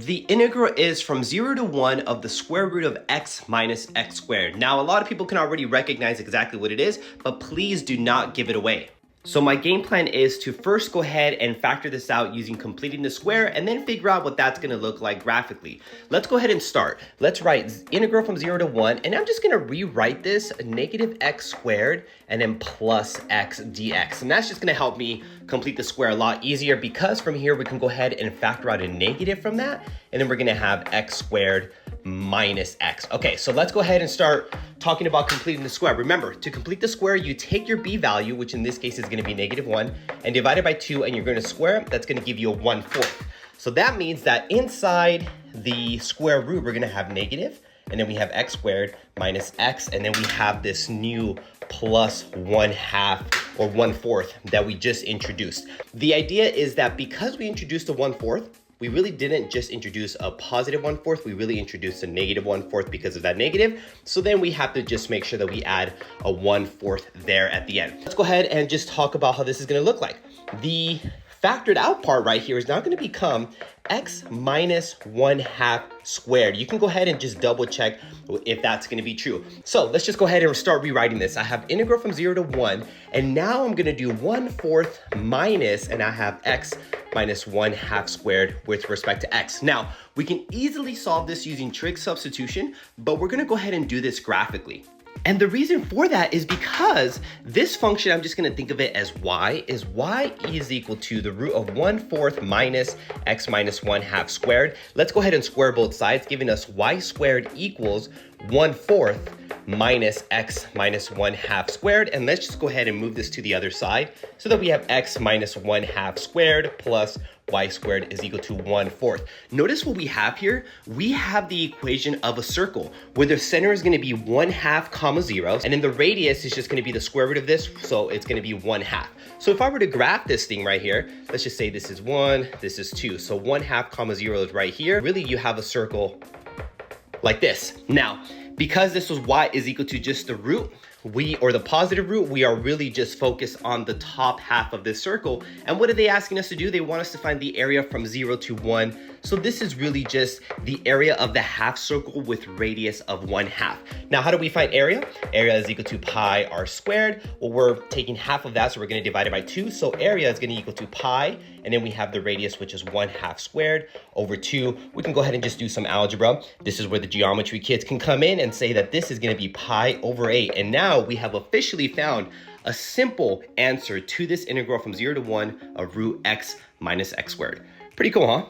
The integral is from 0 to 1 of the square root of x minus x squared. Now, a lot of people can already recognize exactly what it is, but please do not give it away. So my game plan is to first go ahead and factor this out using completing the square and then figure out what that's going to look like graphically. Let's go ahead and start. Let's write integral from 0 to 1, and I'm just going to rewrite this negative x squared and then plus x dx. And that's just going to help me complete the square a lot easier because from here we can go ahead and factor out a negative from that, and then we're going to have x squared minus x. Okay, so let's go ahead and start talking about completing the square. Remember, to complete the square, you take your b value, which in this case is going to be -1, and divide it by 2, and you're going to square it. That's going to give you a 1/4. So that means that inside the square root, we're going to have negative, and then we have x squared minus x, and then we have this new plus 1/2 or 1/4 that we just introduced. The idea is that because we introduced a 1/4, we really didn't just introduce a positive 1/4, we really introduced a negative 1/4 because of that negative. So then we have to just make sure that we add a 1/4 there at the end. Let's go ahead and just talk about how this is gonna look like. The factored out part right here is now gonna become x minus 1/2 squared. You can go ahead and just double check if that's gonna be true. So let's just go ahead and start rewriting this. I have integral from 0 to 1, and now I'm gonna do 1/4 minus, and I have x minus 1/2 squared with respect to x. Now, we can easily solve this using trig substitution, but we're gonna go ahead and do this graphically. And the reason for that is because this function, I'm just gonna think of it as y, is y is equal to the root of 1/4 minus x minus 1/2 squared. Let's go ahead and square both sides, giving us y squared equals 1/4 minus x minus 1/2 squared. And let's just go ahead and move this to the other side so that we have x minus 1/2 squared plus y squared is equal to 1/4. Notice what we have here. We have the equation of a circle where the center is going to be 1/2 comma 0, and then the radius is just going to be the square root of this, so it's going to be 1/2. So if I were to graph this thing right here, let's just say this is 1, this is 2. So 1/2 comma 0 is right here. Really, you have a circle like this. Now, because this was y is equal to just the root, or the positive root, we are really just focused on the top half of this circle. And what are they asking us to do? They want us to find the area from 0 to 1. So this is really just the area of the half circle with radius of 1/2. Now, how do we find area? Area is equal to pi r squared. Well, we're taking half of that, so we're going to divide it by 2. So area is going to equal to pi, and then we have the radius, which is 1/2 squared over 2. We can go ahead and just do some algebra. This is where the geometry kids can come in and say that this is going to be pi over 8. And now we have officially found a simple answer to this integral from 0 to 1 of root x minus x squared. Pretty cool, huh?